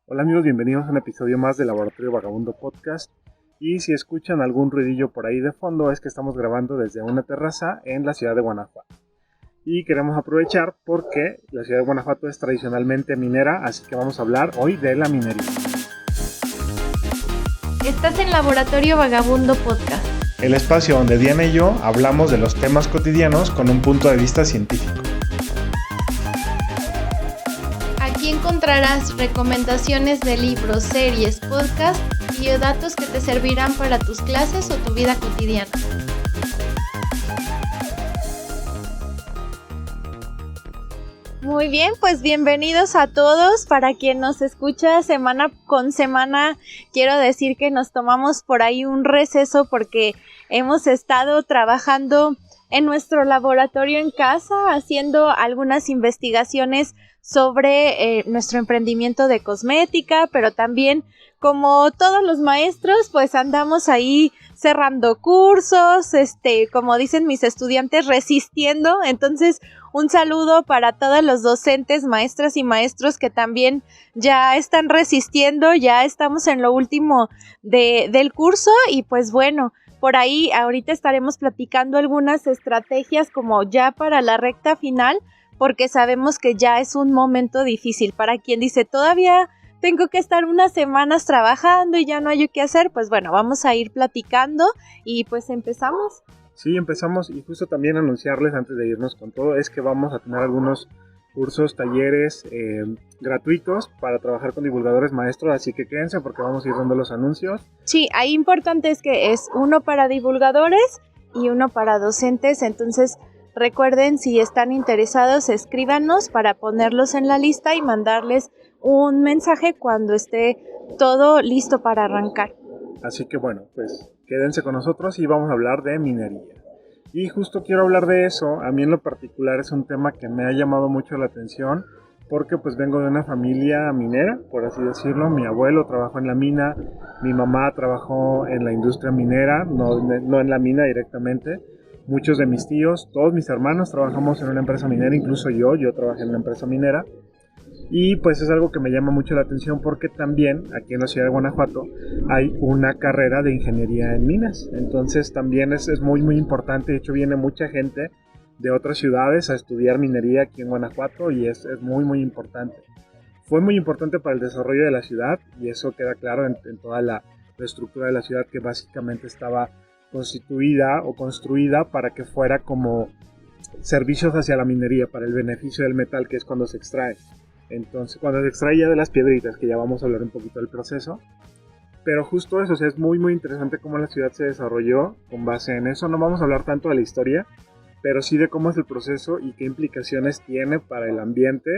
Hola amigos, bienvenidos a un episodio más de Laboratorio Vagabundo Podcast. Y si escuchan algún ruidillo por ahí de fondo es que estamos grabando desde una terraza en la ciudad de Guanajuato. Y queremos aprovechar porque la ciudad de Guanajuato es tradicionalmente minera, así que vamos a hablar hoy de la minería. Estás en Laboratorio Vagabundo Podcast, El espacio donde Diana y yo hablamos de los temas cotidianos con un punto de vista científico. aquí encontrarás recomendaciones de libros, series, podcasts y datos que te servirán para tus clases o tu vida cotidiana. Muy bien, pues bienvenidos a todos. Para quien nos escucha semana con semana, quiero decir que nos tomamos por ahí un receso porque hemos estado trabajando en nuestro laboratorio en casa, haciendo algunas investigaciones sobre nuestro emprendimiento de cosmética, pero también, como todos los maestros, pues andamos ahí cerrando cursos, como dicen mis estudiantes, resistiendo. Entonces, un saludo para todos los docentes, maestras y maestros que también ya están resistiendo, ya estamos en lo último del curso y pues bueno, por ahí ahorita estaremos platicando algunas estrategias como ya para la recta final, porque sabemos que ya es un momento difícil. Para quien dice, todavía tengo que estar unas semanas trabajando y ya no hay qué hacer, pues bueno, vamos a ir platicando y pues empezamos. Sí, empezamos y justo también anunciarles antes de irnos con todo es que vamos a tener algunos cursos, talleres gratuitos para trabajar con divulgadores maestros, así que quédense porque vamos a ir dando los anuncios. Sí, ahí importante es que es uno para divulgadores y uno para docentes, entonces recuerden, si están interesados, escríbanos para ponerlos en la lista y mandarles un mensaje cuando esté todo listo para arrancar. Así que bueno, pues quédense con nosotros y vamos a hablar de minería. Y justo quiero hablar de eso. A mí en lo particular es un tema que me ha llamado mucho la atención porque pues vengo de una familia minera, por así decirlo. Mi abuelo trabajó en la mina, mi mamá trabajó en la industria minera, no en la mina directamente. Muchos de mis tíos, todos mis hermanos trabajamos en una empresa minera, incluso yo trabajé en una empresa minera. Y pues es algo que me llama mucho la atención porque también aquí en la ciudad de Guanajuato hay una carrera de ingeniería en minas. Entonces también es muy importante. De hecho viene mucha gente de otras ciudades a estudiar minería aquí en Guanajuato y es muy importante. Fue muy importante para el desarrollo de la ciudad y eso queda claro en toda la estructura de la ciudad, que básicamente estaba constituida o construida para que fuera como servicios hacia la minería, para el beneficio del metal, que es cuando se extrae. Entonces, cuando se extrae ya de las piedritas, que ya vamos a hablar un poquito del proceso. Pero justo eso, o sea, es muy interesante cómo la ciudad se desarrolló con base en eso. No vamos a hablar tanto de la historia, pero sí de cómo es el proceso y qué implicaciones tiene para el ambiente,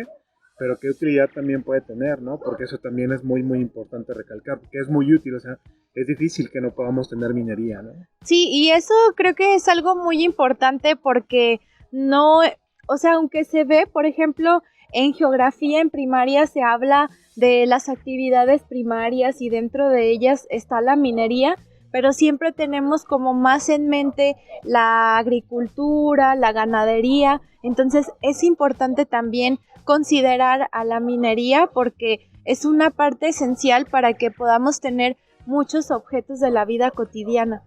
pero qué utilidad también puede tener, ¿no? Porque eso también es muy importante recalcar, porque es muy útil, o sea, es difícil que no podamos tener minería, ¿no? Sí, y eso creo que es algo muy importante porque no, o sea, aunque se ve, por ejemplo, en geografía en primaria se habla de las actividades primarias y dentro de ellas está la minería, pero siempre tenemos como más en mente la agricultura, la ganadería. Entonces es importante también considerar a la minería porque es una parte esencial para que podamos tener muchos objetos de la vida cotidiana.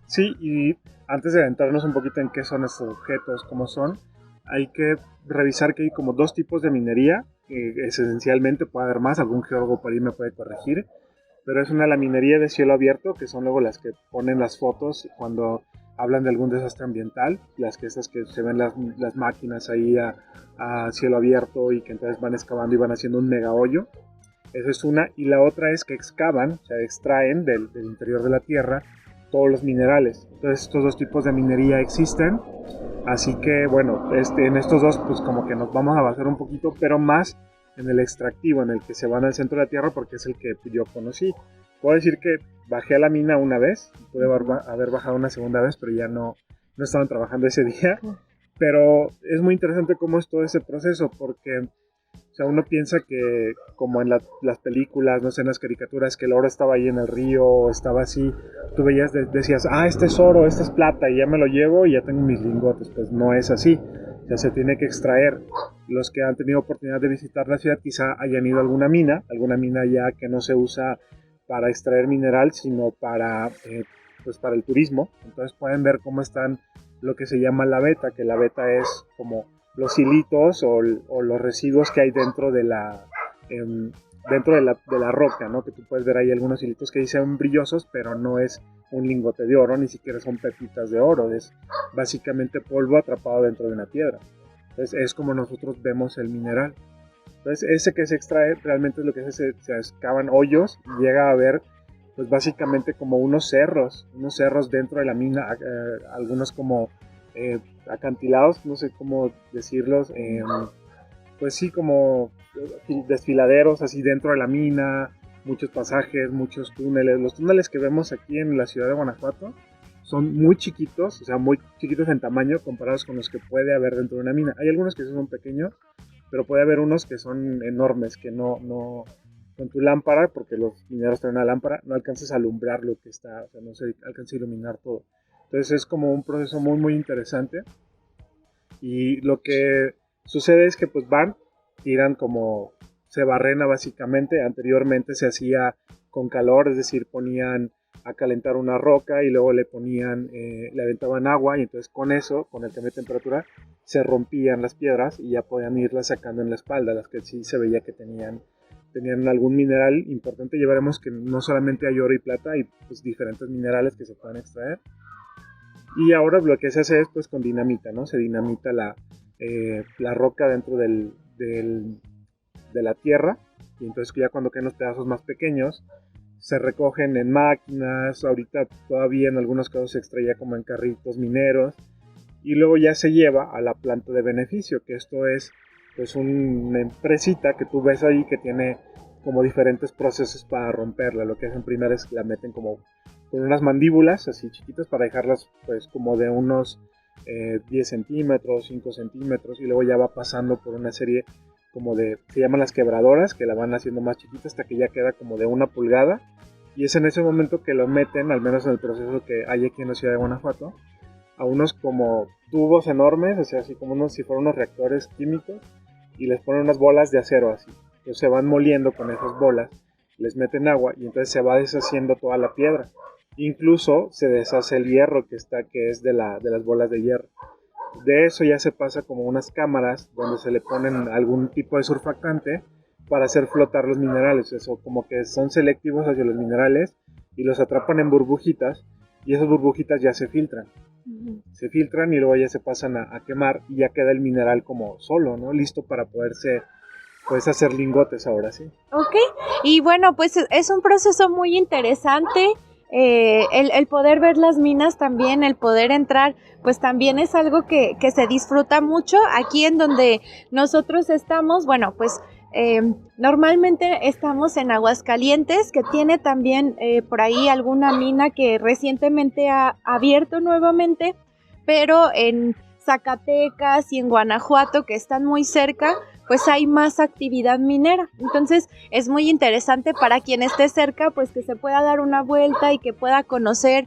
Sí, y antes de adentrarnos un poquito en qué son estos objetos, cómo son, hay que revisar que hay como dos tipos de minería, es esencialmente, puede haber más, algún geólogo por ahí me puede corregir, pero es una la minería de cielo abierto, que son luego las que ponen las fotos cuando hablan de algún desastre ambiental, esas que se ven las máquinas ahí a cielo abierto y que entonces van excavando y van haciendo un mega hoyo. Esa es una, y la otra es que excavan, o sea, extraen del interior de la tierra todos los minerales. Entonces estos dos tipos de minería existen, así que bueno, en estos dos pues como que nos vamos a basar un poquito, pero más en el extractivo, en el que se van al centro de la tierra, porque es el que yo conocí. Puedo decir que bajé a la mina una vez, pude haber bajado una segunda vez, pero ya no estaban trabajando ese día. Pero es muy interesante cómo es todo ese proceso, porque o sea, uno piensa que como en las películas, no sé, en las caricaturas, que el oro estaba ahí en el río, estaba así, tú veías, decías, este es oro, este es plata, y ya me lo llevo y ya tengo mis lingotes. Pues no es así. O sea, se tiene que extraer. Los que han tenido oportunidad de visitar la ciudad quizá hayan ido a alguna mina ya que no se usa para extraer mineral, sino pues para el turismo. Entonces pueden ver cómo están lo que se llama la veta, que la veta es como los hilitos o los residuos que hay dentro de la roca, ¿no? Que tú puedes ver ahí algunos hilitos que dicen brillosos, pero no es un lingote de oro, ni siquiera son pepitas de oro, es básicamente polvo atrapado dentro de una piedra. Entonces es como nosotros vemos el mineral. Entonces ese que se extrae realmente es lo que se excavan hoyos y llega a ver pues básicamente como unos cerros dentro de la mina, algunos como acantilados, no sé cómo decirlos, pues sí, como desfiladeros así dentro de la mina, muchos pasajes, muchos túneles. Los túneles que vemos aquí en la ciudad de Guanajuato son muy chiquitos, o sea, muy chiquitos en tamaño comparados con los que puede haber dentro de una mina. Hay algunos que son pequeños, pero puede haber unos que son enormes, que no con tu lámpara, porque los mineros traen una lámpara, no alcanzas a alumbrar lo que está, o sea, no se alcanza a iluminar todo. Entonces es como un proceso muy, muy interesante. Y lo que sucede es que pues tiran como se barrena básicamente. Anteriormente se hacía con calor, es decir, ponían a calentar una roca y luego le aventaban agua y entonces con eso, con el cambio de temperatura, se rompían las piedras y ya podían irlas sacando en la espalda, las que sí se veía que tenían algún mineral importante. Ya veremos que no solamente hay oro y plata, hay pues diferentes minerales que se pueden extraer. Y ahora lo que se hace es pues con dinamita, ¿no? Se dinamita la roca dentro de la tierra, y entonces ya cuando quedan los pedazos más pequeños se recogen en máquinas. Ahorita todavía en algunos casos se extraía como en carritos mineros y luego ya se lleva a la planta de beneficio, que esto es pues una empresita que tú ves ahí que tiene como diferentes procesos para romperla. Lo que hacen primero es que la meten como con unas mandíbulas así chiquitas para dejarlas pues como de unos 10 centímetros, 5 centímetros, y luego ya va pasando por una serie como se llaman las quebradoras, que la van haciendo más chiquita hasta que ya queda como de 1 pulgada, y es en ese momento que lo meten, al menos en el proceso que hay aquí en la ciudad de Guanajuato, a unos como tubos enormes, o sea, así como si fueran unos reactores químicos, y les ponen unas bolas de acero así. Entonces se van moliendo con esas bolas, les meten agua y entonces se va deshaciendo toda la piedra. Incluso se deshace el hierro que es de las bolas de hierro. De eso ya se pasa como unas cámaras donde se le ponen algún tipo de surfactante para hacer flotar los minerales. Eso como que son selectivos hacia los minerales y los atrapan en burbujitas y esas burbujitas ya se filtran. Se filtran y luego ya se pasan a quemar y ya queda el mineral como solo, ¿no? Listo para poderse pues hacer lingotes ahora sí. Ok, y bueno, pues es un proceso muy interesante. El poder ver las minas también, el poder entrar, pues también es algo que se disfruta mucho. Aquí en donde nosotros estamos, bueno, pues normalmente estamos en Aguascalientes, que tiene también por ahí alguna mina que recientemente ha abierto nuevamente, pero en Zacatecas y en Guanajuato, que están muy cerca, pues hay más actividad minera. Entonces es muy interesante para quien esté cerca, pues que se pueda dar una vuelta y que pueda conocer.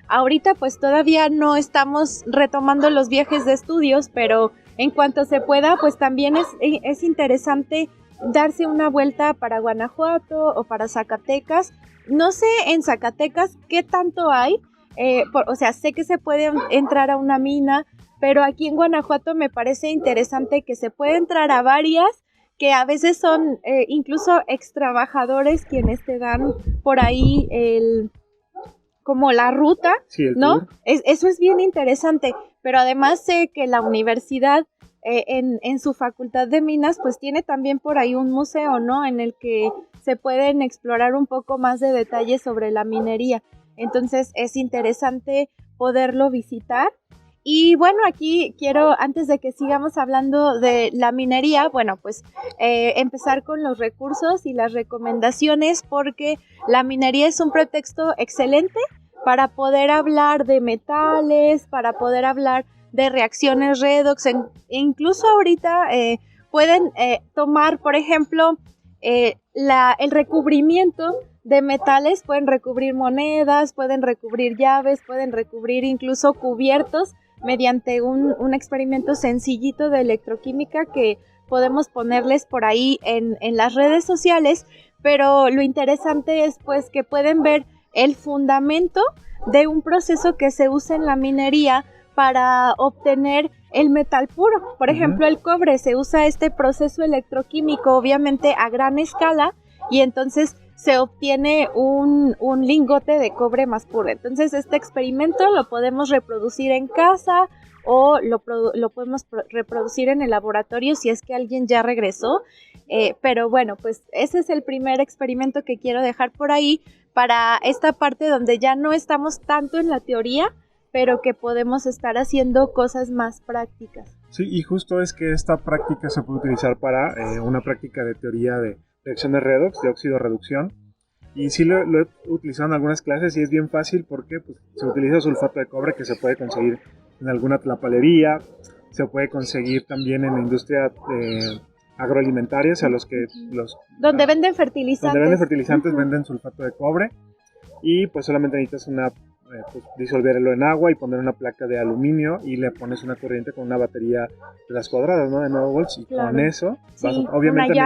Ahorita pues todavía no estamos retomando los viajes de estudios, pero en cuanto se pueda, pues también es interesante darse una vuelta para Guanajuato o para Zacatecas. No sé en Zacatecas qué tanto hay, o sea, sé que se puede entrar a una mina, pero aquí en Guanajuato me parece interesante que se puede entrar a varias, que a veces son incluso extrabajadores quienes te dan por ahí como la ruta, sí, ¿no? Eso es bien interesante, pero además sé que la universidad en su facultad de minas pues tiene también por ahí un museo, ¿no? En el que se pueden explorar un poco más de detalles sobre la minería. Entonces es interesante poderlo visitar. Y bueno, aquí quiero, antes de que sigamos hablando de la minería, bueno, pues empezar con los recursos y las recomendaciones, porque la minería es un pretexto excelente para poder hablar de metales, para poder hablar de reacciones redox, e incluso ahorita pueden tomar, por ejemplo, el recubrimiento de metales, pueden recubrir monedas, pueden recubrir llaves, pueden recubrir incluso cubiertos mediante un experimento sencillito de electroquímica que podemos ponerles por ahí en las redes sociales, pero lo interesante es pues que pueden ver el fundamento de un proceso que se usa en la minería para obtener el metal puro. Por ejemplo, el cobre, se usa este proceso electroquímico obviamente a gran escala y entonces se obtiene un lingote de cobre más puro. Entonces este experimento lo podemos reproducir en casa o lo podemos reproducir en el laboratorio si es que alguien ya regresó. Pero bueno, pues ese es el primer experimento que quiero dejar por ahí para esta parte donde ya no estamos tanto en la teoría, pero que podemos estar haciendo cosas más prácticas. Sí, y justo es que esta práctica se puede utilizar para una práctica de teoría de reacciones redox, de óxido-reducción. Y sí lo he utilizado en algunas clases y es bien fácil porque pues, se utiliza sulfato de cobre que se puede conseguir en alguna tlapalería, se puede conseguir también en la industria agroalimentaria, o sea, donde venden fertilizantes. Donde venden fertilizantes venden sulfato de cobre y pues solamente necesitas pues, disolverlo en agua y poner una placa de aluminio y le pones una corriente con una batería de las cuadradas, ¿no? De 9 volts y claro. Con eso sí, obviamente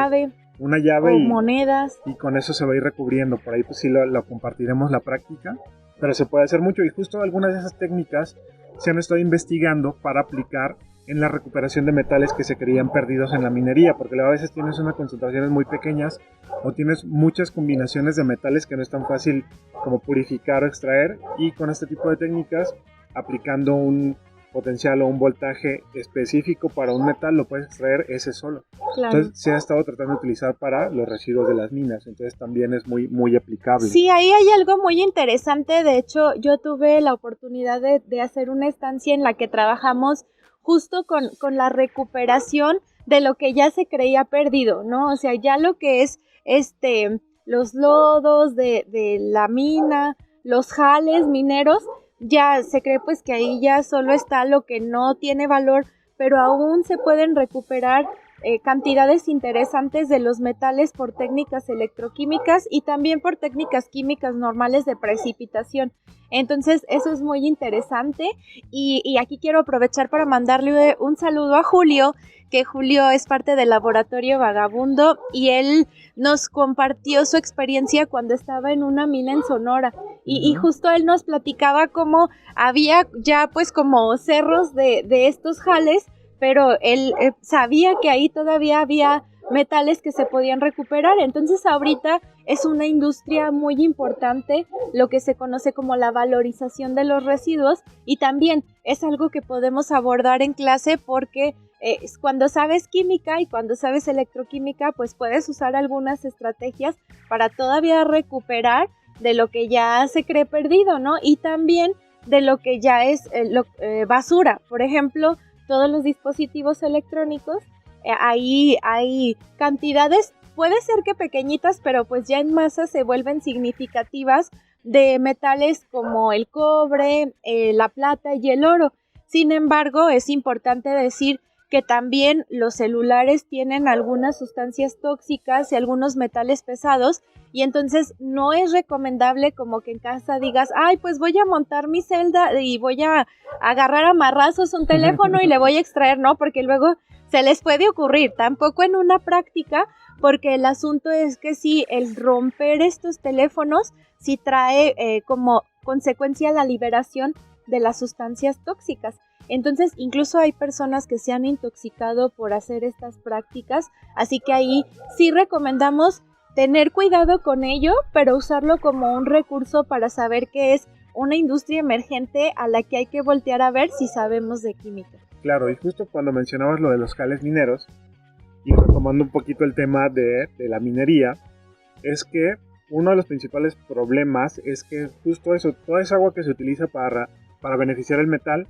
una llave o monedas y con eso se va a ir recubriendo. Por ahí pues sí lo compartiremos la práctica, pero se puede hacer mucho y justo algunas de esas técnicas se han estado investigando para aplicar en la recuperación de metales que se creían perdidos en la minería, porque a veces tienes unas concentraciones muy pequeñas o tienes muchas combinaciones de metales que no es tan fácil como purificar o extraer, y con este tipo de técnicas, aplicando un potencial o un voltaje específico para un metal, lo puedes extraer ese solo. Claro. Entonces se ha estado tratando de utilizar para los residuos de las minas, entonces también es muy, muy aplicable. Sí, ahí hay algo muy interesante. De hecho, yo tuve la oportunidad de hacer una estancia en la que trabajamos justo con la recuperación de lo que ya se creía perdido, ¿no? O sea, ya lo que es los lodos de la mina, los jales mineros, ya se cree pues que ahí ya solo está lo que no tiene valor, pero aún se pueden recuperar cantidades interesantes de los metales por técnicas electroquímicas y también por técnicas químicas normales de precipitación. Entonces eso es muy interesante y aquí quiero aprovechar para mandarle un saludo a Julio, que Julio es parte del laboratorio Vagabundo y él nos compartió su experiencia cuando estaba en una mina en Sonora y justo él nos platicaba cómo había ya pues como cerros de estos jales, pero él sabía que ahí todavía había metales que se podían recuperar. Entonces ahorita es una industria muy importante, lo que se conoce como la valorización de los residuos, y también es algo que podemos abordar en clase porque cuando sabes química y cuando sabes electroquímica, pues puedes usar algunas estrategias para todavía recuperar de lo que ya se cree perdido, ¿no? Y también de lo que ya es basura. Por ejemplo, todos los dispositivos electrónicos, ahí hay cantidades, puede ser que pequeñitas, pero pues ya en masa se vuelven significativas de metales como el cobre, la plata y el oro. Sin embargo, es importante decir que también los celulares tienen algunas sustancias tóxicas y algunos metales pesados, y entonces no es recomendable como que en casa digas, ay, pues voy a montar mi celda y voy a agarrar a marrazos un teléfono y le voy a extraer, no, porque luego se les puede ocurrir, tampoco en una práctica, porque el asunto es que si el romper estos teléfonos sí trae como consecuencia la liberación de las sustancias tóxicas. Entonces, incluso hay personas que se han intoxicado por hacer estas prácticas, así que ahí sí recomendamos tener cuidado con ello, pero usarlo como un recurso para saber que es una industria emergente a la que hay que voltear a ver si sabemos de química. Claro, y justo cuando mencionabas lo de los jales mineros, y retomando un poquito el tema de la minería, es que uno de los principales problemas es que justo eso, toda esa agua que se utiliza para beneficiar el metal,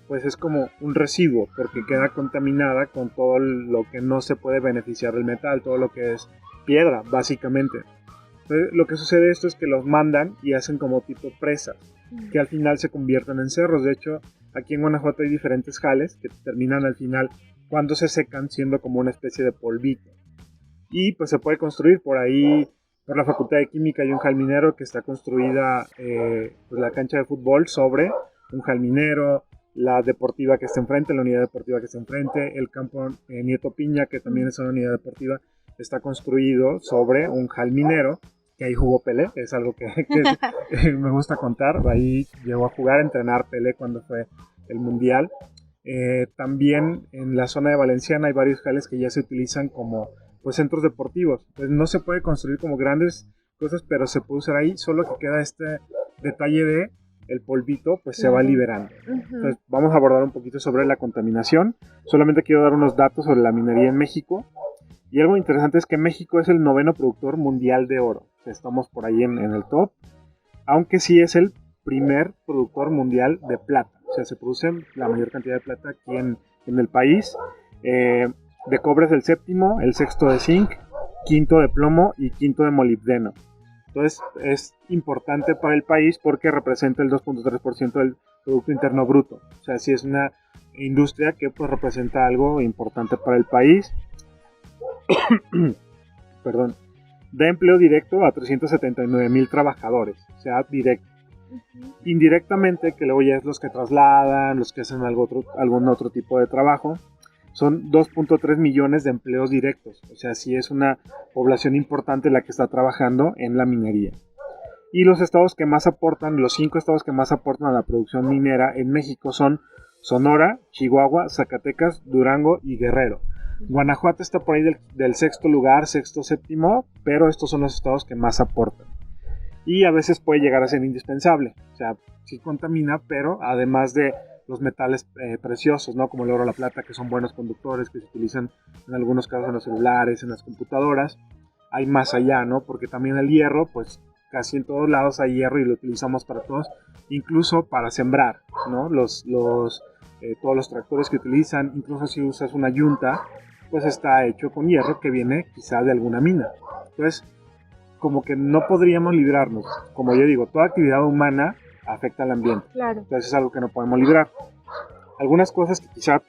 pues es como un residuo, porque queda contaminada con todo lo que no se puede beneficiar del metal, todo lo que es piedra, básicamente. Entonces, lo que sucede esto es que los mandan y hacen como tipo presas, que al final se convierten en cerros. De hecho, aquí en Guanajuato hay diferentes jales que terminan al final, cuando se secan, siendo como una especie de polvito. Y pues se puede construir por ahí, por la Facultad de Química hay un jal minero que está construida pues la cancha de fútbol sobre un jal minero. la deportiva que está enfrente, la unidad deportiva que está enfrente, el campo Nieto Piña, que también es una unidad deportiva, está construido sobre un hall minero, que ahí jugó Pelé, es algo que me gusta contar. Ahí llegó a jugar, a entrenar Pelé cuando fue el Mundial. También en la zona de Valenciana hay varios halles que ya se utilizan como pues, centros deportivos. Pues no se puede construir como grandes cosas, pero se puede usar ahí, solo que queda este detalle de el polvito pues se va liberando. Entonces vamos a abordar un poquito sobre la contaminación. Solamente quiero dar unos datos sobre la minería en México. Y algo interesante es que México es el 9º productor mundial de oro. O sea, estamos por ahí en el top. Aunque sí es el primer productor mundial de plata. O sea, se produce la mayor cantidad de plata aquí en el país. De cobre es el 7º, el 6º de zinc, 5º de plomo y 5º de molibdeno. Entonces es importante para el país porque representa el 2.3% del Producto Interno Bruto. O sea, sí es una industria que pues, representa algo importante para el país. Perdón. Da empleo directo a 379,000 trabajadores, o sea, directo. Indirectamente, que luego ya es los que trasladan, los que hacen algún otro tipo de trabajo, son 2.3 millones de empleos directos. O sea, sí es una población importante la que está trabajando en la minería. Y los estados que más aportan, los 5 estados que más aportan a la producción minera en México son Sonora, Chihuahua, Zacatecas, Durango y Guerrero. Guanajuato está por ahí del 6º lugar, 6º, 7º, pero estos son los estados que más aportan. Y a veces puede llegar a ser indispensable. O sea, sí contamina, pero además de los metales preciosos, ¿no? Como el oro o la plata, que son buenos conductores, que se utilizan en algunos casos en los celulares, en las computadoras. Hay más allá, ¿no? Porque también el hierro, pues casi en todos lados hay hierro y lo utilizamos para todos, incluso para sembrar, ¿no? Todos los tractores que utilizan, incluso si usas una yunta, pues está hecho con hierro que viene quizá de alguna mina. Entonces, como que no podríamos librarnos. Como yo digo, toda actividad humana afecta al ambiente. Claro. Entonces es algo que no podemos librar. Algunas cosas que quizá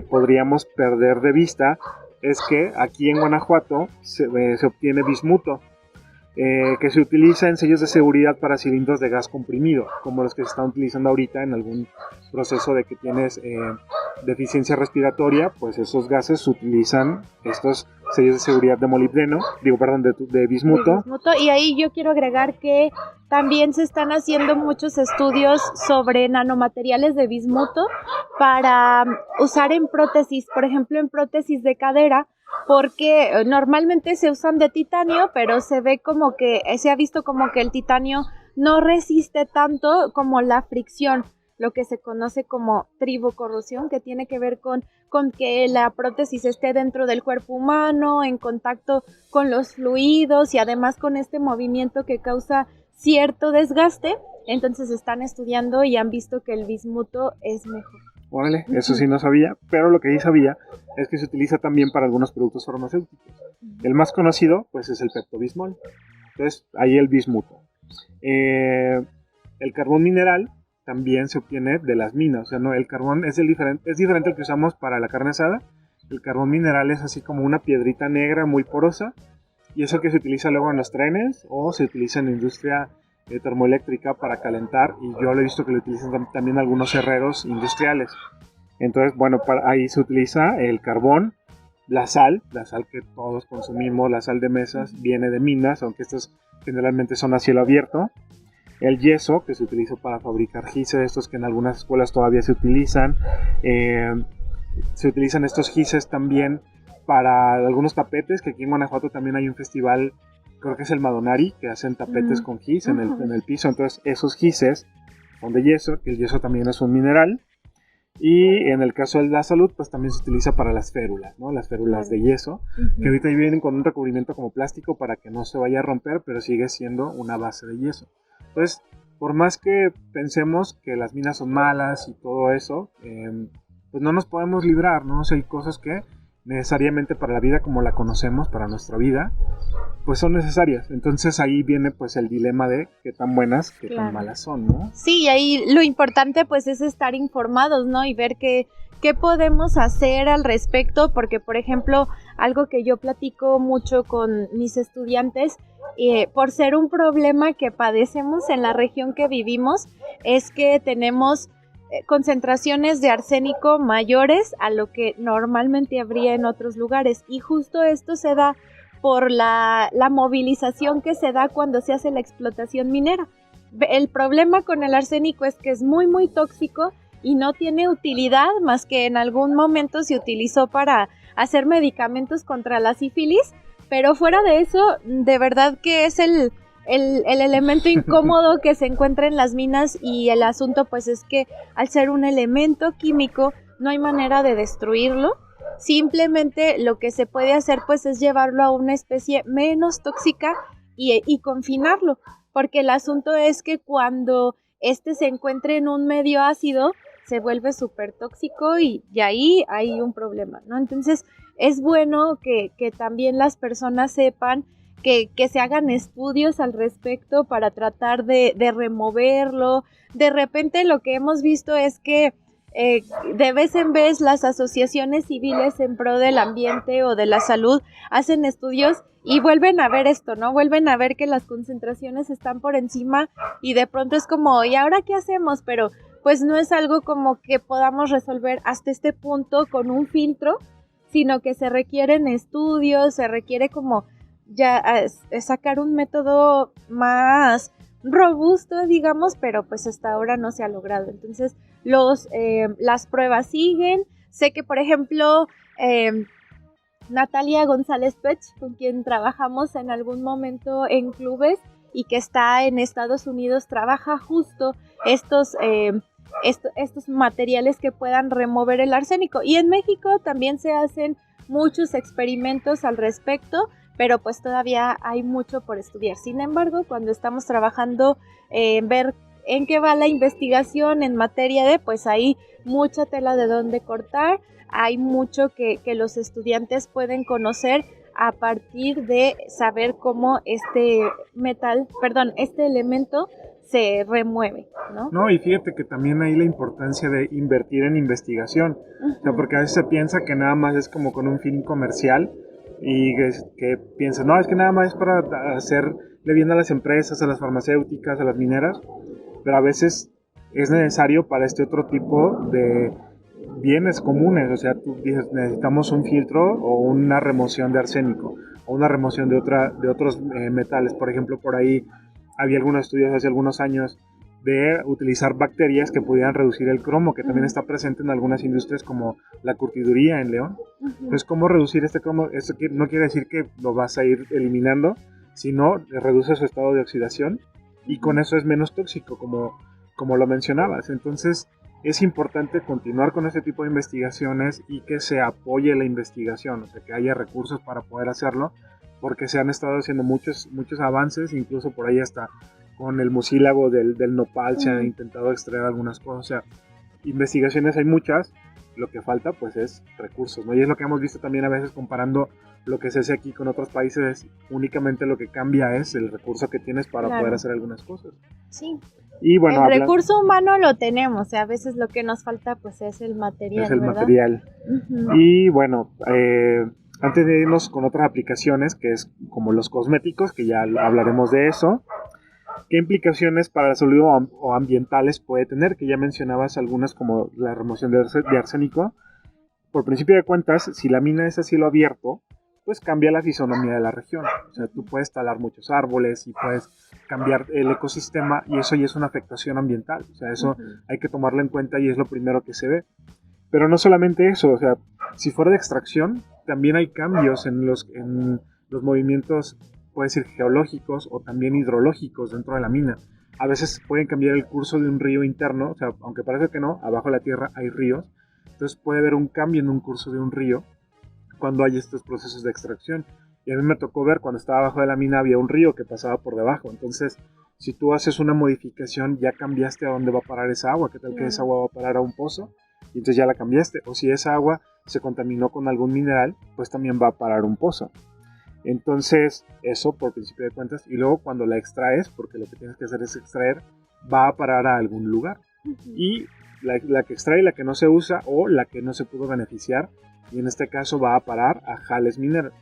podríamos perder de vista es que aquí en Guanajuato se obtiene bismuto, que se utiliza en sellos de seguridad para cilindros de gas comprimido, como los que se están utilizando ahorita en algún proceso de que tienes deficiencia respiratoria. Pues esos gases se utilizan, estos sellos de seguridad de molibdeno, de bismuto. Y ahí yo quiero agregar que también se están haciendo muchos estudios sobre nanomateriales de bismuto para usar en prótesis, por ejemplo en prótesis de cadera, porque normalmente se usan de titanio, pero se ha visto como que el titanio no resiste tanto como la fricción, lo que se conoce como tribocorrosión, que tiene que ver con que la prótesis esté dentro del cuerpo humano, en contacto con los fluidos y además con este movimiento que causa cierto desgaste. Entonces están estudiando y han visto que el bismuto es mejor. Órale, eso sí no sabía, pero lo que sí sabía es que se utiliza también para algunos productos farmacéuticos. El más conocido, pues, es el Pepto-Bismol. Entonces, ahí el bismuto. El carbón mineral también se obtiene de las minas. O sea, no, el carbón es diferente al que usamos para la carne asada. El carbón mineral es así como una piedrita negra muy porosa, y es el que se utiliza luego en los trenes o se utiliza en la industria termoeléctrica para calentar, y yo lo he visto que lo utilizan también algunos herreros industriales. Entonces, bueno, ahí se utiliza el carbón, la sal que todos consumimos, la sal de mesas, viene de minas, aunque estas generalmente son a cielo abierto. El yeso, que se utiliza para fabricar gises, estos que en algunas escuelas todavía se utilizan. Se utilizan estos gises también para algunos tapetes, que aquí en Guanajuato también hay un festival, creo que es el Madonari, que hacen tapetes con gis en el piso. Entonces esos gises son de yeso, que el yeso también es un mineral. Y en el caso de la salud, pues también se utiliza para las férulas, ¿no? Las férulas de yeso, que ahorita vienen con un recubrimiento como plástico para que no se vaya a romper, pero sigue siendo una base de yeso. Entonces, por más que pensemos que las minas son malas y todo eso, pues no nos podemos librar, ¿no? O sea, hay cosas que necesariamente para la vida como la conocemos, para nuestra vida, pues son necesarias. Entonces ahí viene pues el dilema de qué tan buenas, qué tan malas son, ¿no? Sí, y ahí lo importante pues es estar informados, ¿no? Y ver qué podemos hacer al respecto, porque por ejemplo, algo que yo platico mucho con mis estudiantes, por ser un problema que padecemos en la región que vivimos, es que tenemos concentraciones de arsénico mayores a lo que normalmente habría en otros lugares. Y justo esto se da por la movilización que se da cuando se hace la explotación minera. El problema con el arsénico es que es muy, muy tóxico y no tiene utilidad más que en algún momento se utilizó para hacer medicamentos contra la sífilis, pero fuera de eso, de verdad que es el elemento incómodo que se encuentra en las minas, y el asunto pues es que al ser un elemento químico no hay manera de destruirlo. Simplemente lo que se puede hacer pues es llevarlo a una especie menos tóxica y confinarlo, porque el asunto es que cuando este se encuentre en un medio ácido se vuelve súper tóxico y ahí hay un problema, ¿no? Entonces es bueno que también las personas sepan que se hagan estudios al respecto para tratar de removerlo. De repente lo que hemos visto es que de vez en vez las asociaciones civiles en pro del ambiente o de la salud hacen estudios y vuelven a ver esto, ¿no? Vuelven a ver que las concentraciones están por encima y de pronto es como, ¿y ahora qué hacemos? Pero pues no es algo como que podamos resolver hasta este punto con un filtro, sino que se requieren estudios, se requiere como ya sacar un método más robusto, digamos, pero pues hasta ahora no se ha logrado. Entonces las pruebas siguen. Sé que, por ejemplo, Natalia González Pech, con quien trabajamos en algún momento en clubes y que está en Estados Unidos, trabaja justo estos materiales que puedan remover el arsénico. Y en México también se hacen muchos experimentos al respecto, pero pues todavía hay mucho por estudiar. Sin embargo, cuando estamos trabajando en ver en qué va la investigación en materia de, pues hay mucha tela de dónde cortar, hay mucho que los estudiantes pueden conocer a partir de saber cómo este elemento se remueve, ¿no? No, y fíjate que también hay la importancia de invertir en investigación, o sea, porque a veces se piensa que nada más es como con un fin comercial y que piensa, no, es que nada más es para hacerle bien a las empresas, a las farmacéuticas, a las mineras, pero a veces es necesario para este otro tipo de bienes comunes. O sea, tú dices, necesitamos un filtro o una remoción de arsénico o una remoción de otros metales. Por ejemplo, por ahí había algunos estudios hace algunos años de utilizar bacterias que pudieran reducir el cromo, que también está presente en algunas industrias como la curtiduría en León. Entonces, ¿cómo reducir este cromo? Esto no quiere decir que lo vas a ir eliminando, sino reduce su estado de oxidación y con eso es menos tóxico, como lo mencionabas. Entonces, es importante continuar con este tipo de investigaciones y que se apoye la investigación, o sea, que haya recursos para poder hacerlo, porque se han estado haciendo muchos avances, incluso por ahí hasta con el mucílago del nopal se han intentado extraer algunas cosas. O sea, investigaciones hay muchas, lo que falta pues es recursos, ¿no? Y es lo que hemos visto también a veces comparando lo que se hace aquí con otros países, únicamente lo que cambia es el recurso que tienes para poder hacer algunas cosas. Sí. Y bueno, el recurso humano lo tenemos, o sea, a veces lo que nos falta pues es el material, ¿verdad? Material. Y bueno, antes de irnos con otras aplicaciones, que es como los cosméticos, que ya hablaremos de eso, ¿qué implicaciones para la salud o ambientales puede tener? Que ya mencionabas algunas, como la remoción de arsénico. Por principio de cuentas, si la mina es a cielo abierto, pues cambia la fisonomía de la región. O sea, tú puedes talar muchos árboles y puedes cambiar el ecosistema, y eso ya es una afectación ambiental. O sea, eso hay que tomarlo en cuenta y es lo primero que se ve. Pero no solamente eso, o sea, si fuera de extracción, también hay cambios en los movimientos, puede ser geológicos o también hidrológicos dentro de la mina. A veces pueden cambiar el curso de un río interno, o sea, aunque parece que no, abajo de la tierra hay ríos, entonces puede haber un cambio en un curso de un río cuando hay estos procesos de extracción. Y a mí me tocó ver cuando estaba abajo de la mina había un río que pasaba por debajo. Entonces, si tú haces una modificación, ya cambiaste a dónde va a parar esa agua. ¿Qué tal que esa agua va a parar a un pozo? Y entonces ya la cambiaste. O si esa agua se contaminó con algún mineral, pues también va a parar a un pozo. Entonces, eso por principio de cuentas. Y luego cuando la extraes, porque lo que tienes que hacer es extraer, va a parar a algún lugar. Y la que extrae, la que no se usa o la que no se pudo beneficiar, y en este caso va a parar a jales mineros,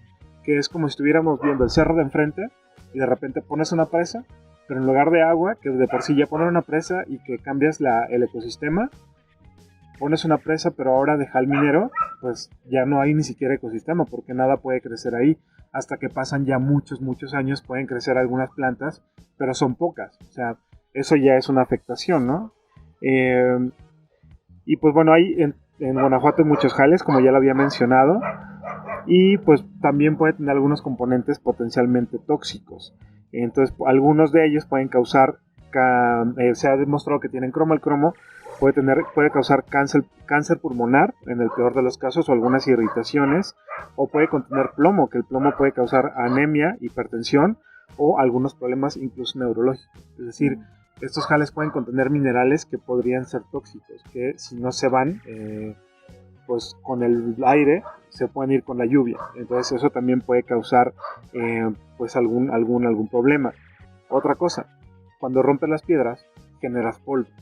que es como si estuviéramos viendo el cerro de enfrente y de repente pones una presa, pero en lugar de agua, que de por sí ya ponen una presa y que cambias el ecosistema, pones una presa, pero ahora de jal minero, pues ya no hay ni siquiera ecosistema, porque nada puede crecer ahí. Hasta que pasan ya muchos años, pueden crecer algunas plantas, pero son pocas. O sea, eso ya es una afectación, ¿no? Y pues bueno, hay en Guanajuato hay muchos jales, como ya lo había mencionado, y pues también puede tener algunos componentes potencialmente tóxicos. Entonces, algunos de ellos pueden causar, se ha demostrado que tienen cromo. El cromo puede causar cáncer pulmonar, en el peor de los casos, o algunas irritaciones, o puede contener plomo, que el plomo puede causar anemia, hipertensión, o algunos problemas incluso neurológicos. Es decir, estos jales pueden contener minerales que podrían ser tóxicos, que si no se van, pues con el aire se pueden ir con la lluvia. Entonces eso también puede causar pues algún problema. Otra cosa, cuando rompes las piedras generas polvos.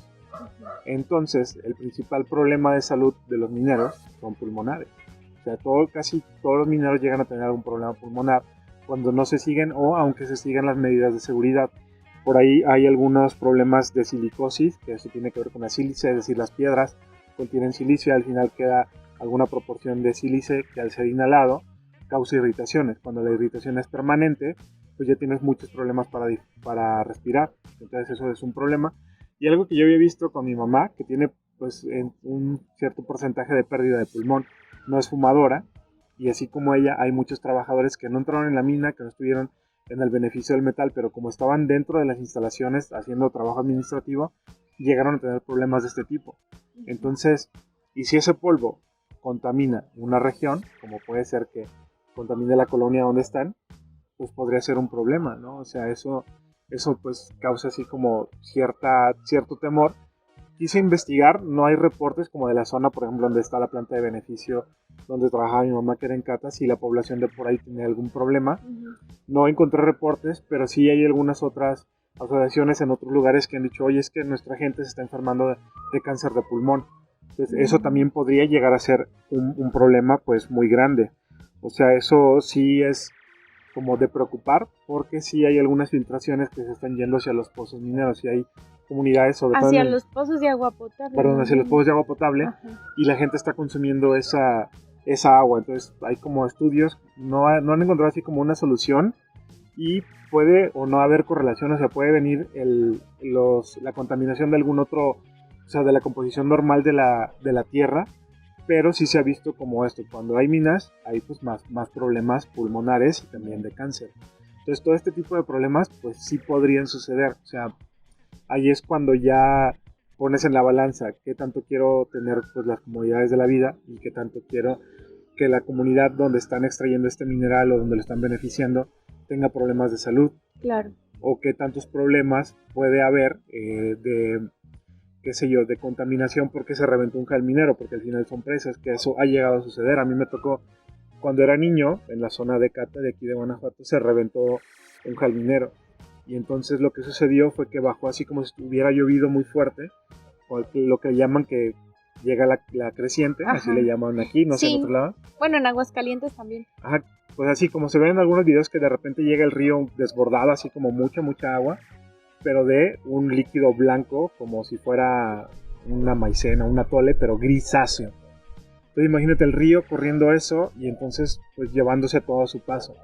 Entonces el principal problema de salud de los mineros son pulmonares. O sea, casi todos los mineros llegan a tener algún problema pulmonar cuando no se siguen, o aunque se sigan las medidas de seguridad. Por ahí hay algunos problemas de silicosis, que eso tiene que ver con la sílice, es decir, las piedras contienen silicio y al final queda alguna proporción de sílice que al ser inhalado causa irritaciones. Cuando la irritación es permanente, pues ya tienes muchos problemas para respirar. Entonces eso es un problema. Y algo que yo había visto con mi mamá, que tiene pues un cierto porcentaje de pérdida de pulmón, no es fumadora, y así como ella, hay muchos trabajadores que no entraron en la mina, que no estuvieron en el beneficio del metal, pero como estaban dentro de las instalaciones haciendo trabajo administrativo, llegaron a tener problemas de este tipo. Entonces, y si ese polvo contamina una región, como puede ser que contamine la colonia donde están, pues podría ser un problema, ¿no? O sea, eso pues causa así como cierto temor. Quise investigar, no hay reportes como de la zona, por ejemplo, donde está la planta de beneficio, donde trabajaba mi mamá, que era en Cata, si la población de por ahí tiene algún problema. No encontré reportes, pero sí hay algunas otras asociaciones en otros lugares que han dicho, oye, es que nuestra gente se está enfermando de cáncer de pulmón. Entonces, eso también podría llegar a ser un problema pues muy grande. O sea, eso sí es como de preocupar, porque sí hay algunas filtraciones que se están yendo hacia los pozos mineros, y hay comunidades sobre todo hacia los pozos de agua potable. Perdón, hacia los pozos de agua potable. Ajá. Y la gente está consumiendo esa agua. Entonces hay como estudios, no han encontrado así como una solución, y puede o no haber correlación, o sea, puede venir la contaminación de algún otro, o sea, de la composición normal de la tierra, pero sí se ha visto como esto, cuando hay minas hay pues más problemas pulmonares y también de cáncer. Entonces todo este tipo de problemas pues sí podrían suceder. O sea, ahí es cuando ya pones en la balanza qué tanto quiero tener pues las comodidades de la vida, y qué tanto quiero que la comunidad donde están extrayendo este mineral o donde lo están beneficiando tenga problemas de salud. Claro. O qué tantos problemas puede haber de contaminación porque se reventó un jal minero, porque al final son presas, que eso ha llegado a suceder. A mí me tocó cuando era niño, en la zona de Cata, de aquí de Guanajuato, se reventó un jal minero. Y entonces lo que sucedió fue que bajó así como si hubiera llovido muy fuerte, lo que llaman que llega la creciente. Ajá. Así le llaman aquí, no sé en otro lado. Bueno, en Aguascalientes también. Ajá, pues así como se ven en algunos videos que de repente llega el río desbordado, así como mucha agua, pero de un líquido blanco, como si fuera una maicena, un atole, pero grisáceo. Entonces imagínate el río corriendo eso, y entonces pues llevándose todo a su paso.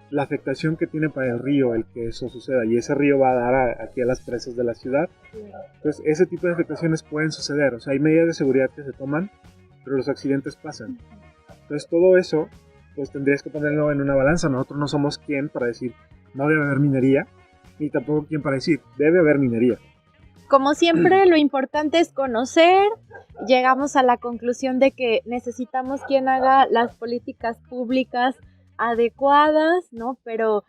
La afectación que tiene para el río el que eso suceda, y ese río va a dar aquí a las presas de la ciudad. Entonces ese tipo de afectaciones pueden suceder. O sea, hay medidas de seguridad que se toman, pero los accidentes pasan. Entonces todo eso pues tendrías que ponerlo en una balanza. Nosotros no somos quien para decir no debe haber minería, ni tampoco quien para decir debe haber minería. Como siempre, lo importante es conocer. Llegamos a la conclusión de que necesitamos quien haga las políticas públicas adecuadas, ¿no? Pero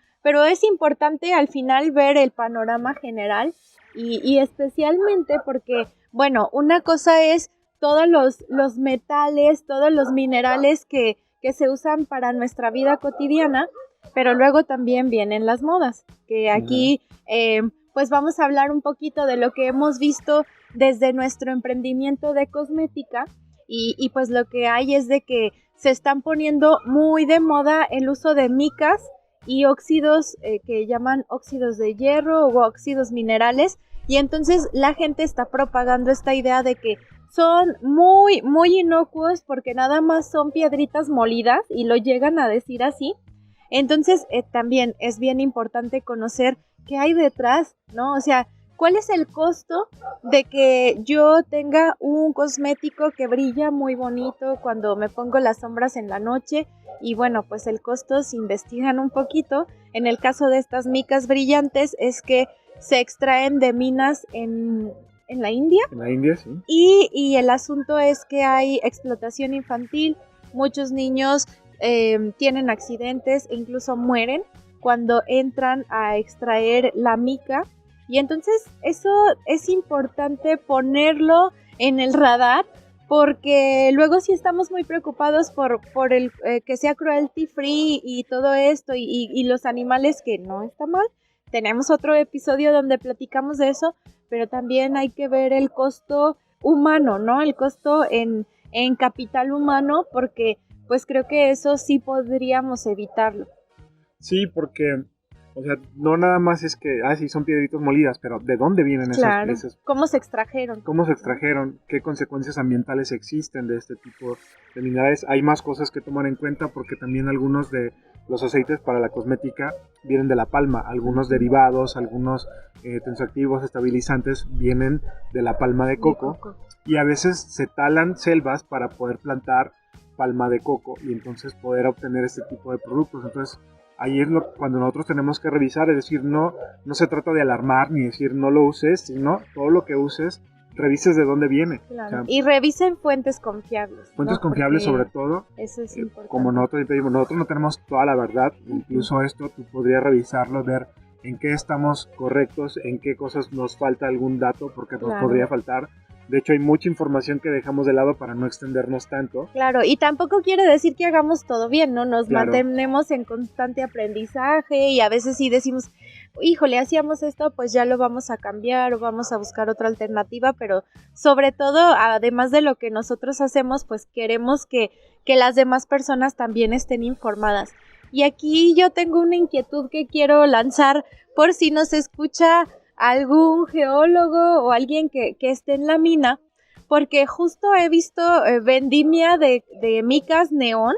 es importante al final ver el panorama general, y especialmente porque, bueno, una cosa es todos los metales, todos los minerales que se usan para nuestra vida cotidiana, pero luego también vienen las modas, que aquí pues vamos a hablar un poquito de lo que hemos visto desde nuestro emprendimiento de cosmética, y pues lo que hay es de que se están poniendo muy de moda el uso de micas y óxidos que llaman óxidos de hierro o óxidos minerales, y entonces la gente está propagando esta idea de que son muy, muy inocuos porque nada más son piedritas molidas y lo llegan a decir así. Entonces, también es bien importante conocer qué hay detrás, ¿no? O sea, ¿cuál es el costo de que yo tenga un cosmético que brilla muy bonito cuando me pongo las sombras en la noche? Y bueno, pues el costo, si investigan un poquito, en el caso de estas micas brillantes, es que se extraen de minas en la India. En la India, sí. Y el asunto es que hay explotación infantil, muchos niños tienen accidentes e incluso mueren cuando entran a extraer la mica. Y entonces eso es importante ponerlo en el radar, porque luego sí estamos muy preocupados por el que sea cruelty free y todo esto y los animales, que no está mal. Tenemos otro episodio donde platicamos de eso, pero también hay que ver el costo humano, ¿no? El costo en capital humano, porque pues creo que eso sí podríamos evitarlo. Sí, porque, o sea, no nada más es que, sí, son piedritas molidas, pero ¿de dónde vienen Claro. esas? ¿Cómo se extrajeron? ¿Cómo se extrajeron? ¿Qué consecuencias ambientales existen de este tipo de minerales? Hay más cosas que tomar en cuenta porque también algunos de los aceites para la cosmética vienen de la palma, algunos derivados, algunos tensoactivos, estabilizantes vienen de la palma de coco, y a veces se talan selvas para poder plantar palma de coco y entonces poder obtener este tipo de productos. Entonces ahí es cuando nosotros tenemos que revisar, es decir, no se trata de alarmar ni decir no lo uses, sino todo lo que uses, revises de dónde viene. Claro. O sea, y revisen fuentes confiables. Fuentes confiables sobre todo. Eso es importante. Como nosotros no tenemos toda la verdad, incluso esto tú podrías revisarlo, ver en qué estamos correctos, en qué cosas nos falta algún dato, porque nos podría faltar. De hecho, hay mucha información que dejamos de lado para no extendernos tanto. Claro, y tampoco quiere decir que hagamos todo bien, ¿no? Nos mantenemos en constante aprendizaje y a veces sí decimos, híjole, hacíamos esto, pues ya lo vamos a cambiar o vamos a buscar otra alternativa, pero sobre todo, además de lo que nosotros hacemos, pues queremos que las demás personas también estén informadas. Y aquí yo tengo una inquietud que quiero lanzar por si nos escucha algún geólogo o alguien que esté en la mina, porque justo he visto vendimia de micas neón,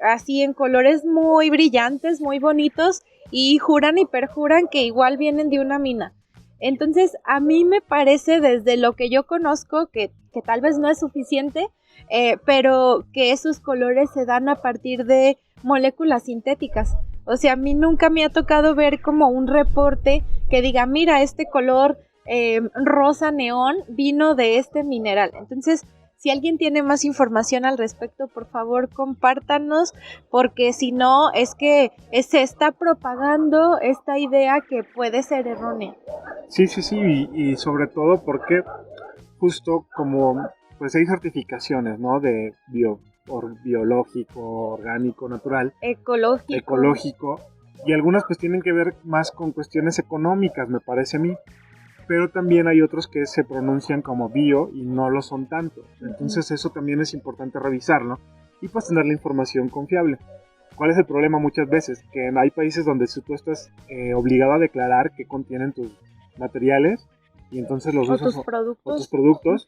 así en colores muy brillantes, muy bonitos, y juran y perjuran que igual vienen de una mina. Entonces, a mí me parece, desde lo que yo conozco, que tal vez no es suficiente, pero que esos colores se dan a partir de moléculas sintéticas. O sea, a mí nunca me ha tocado ver como un reporte que diga, mira, este color rosa neón vino de este mineral. Entonces, si alguien tiene más información al respecto, por favor, compártanos, porque si no, es que se está propagando esta idea que puede ser errónea. Sí, y sobre todo porque justo como pues hay certificaciones, ¿no? De biológico, orgánico, natural, ecológico, y algunas pues tienen que ver más con cuestiones económicas, me parece a mí, pero también hay otros que se pronuncian como bio y no lo son tanto. Entonces eso también es importante revisarlo y pues tener la información confiable. ¿Cuál es el problema muchas veces? Que hay países donde tú estás obligado a declarar qué contienen tus materiales y entonces los usas tus productos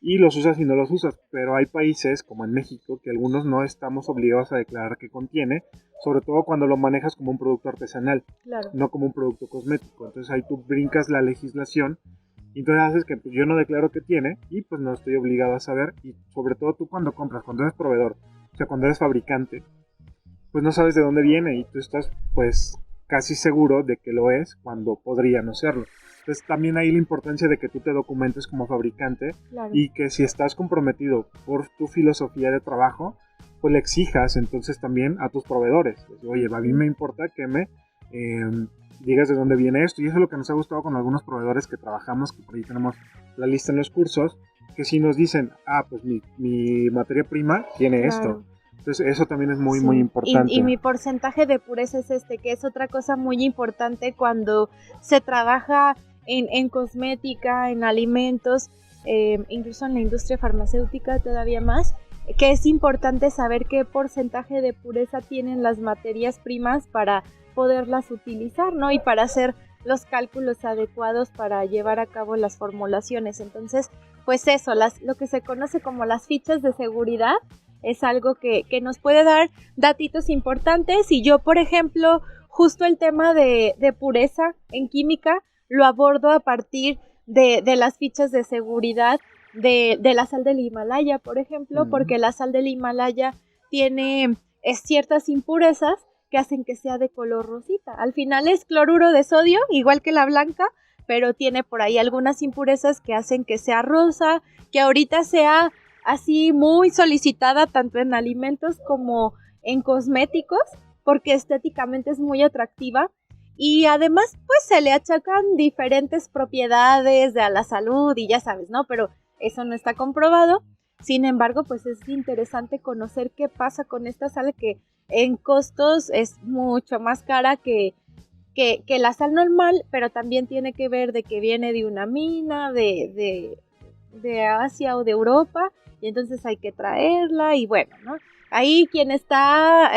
y los usas y no los usas, pero hay países como en México que algunos no estamos obligados a declarar qué contiene, sobre todo cuando lo manejas como un producto artesanal, no como un producto cosmético. Entonces ahí tú brincas la legislación y entonces haces que pues, yo no declaro qué tiene y pues no estoy obligado a saber. Y sobre todo tú cuando compras, cuando eres proveedor, o sea, cuando eres fabricante, pues no sabes de dónde viene y tú estás pues casi seguro de que lo es cuando podría no serlo. Entonces también hay la importancia de que tú te documentes como fabricante y que si estás comprometido por tu filosofía de trabajo, pues le exijas entonces también a tus proveedores. Pues, oye, a mí me importa que me digas de dónde viene esto, y eso es lo que nos ha gustado con algunos proveedores que trabajamos, que por ahí tenemos la lista en los cursos, que si nos dicen, pues mi materia prima tiene esto. Entonces eso también es muy importante. Y mi porcentaje de pureza es que es otra cosa muy importante cuando se trabaja en cosmética, en alimentos, incluso en la industria farmacéutica todavía más, que es importante saber qué porcentaje de pureza tienen las materias primas para poderlas utilizar, ¿no? Y para hacer los cálculos adecuados para llevar a cabo las formulaciones. Entonces, pues eso, lo que se conoce como las fichas de seguridad es algo que nos puede dar datitos importantes. Y yo, por ejemplo, justo el tema de pureza en química lo abordo a partir de las fichas de seguridad de la sal del Himalaya, por ejemplo, porque la sal del Himalaya tiene ciertas impurezas que hacen que sea de color rosita. Al final es cloruro de sodio, igual que la blanca, pero tiene por ahí algunas impurezas que hacen que sea rosa, que ahorita sea así muy solicitada tanto en alimentos como en cosméticos, porque estéticamente es muy atractiva y además pues se le achacan diferentes propiedades a la salud y ya sabes, ¿no? Pero eso no está comprobado. Sin embargo, pues es interesante conocer qué pasa con esta sal que en costos es mucho más cara que la sal normal, pero también tiene que ver de que viene de una mina de Asia o de Europa, y entonces hay que traerla, y bueno, ¿no? Ahí quien está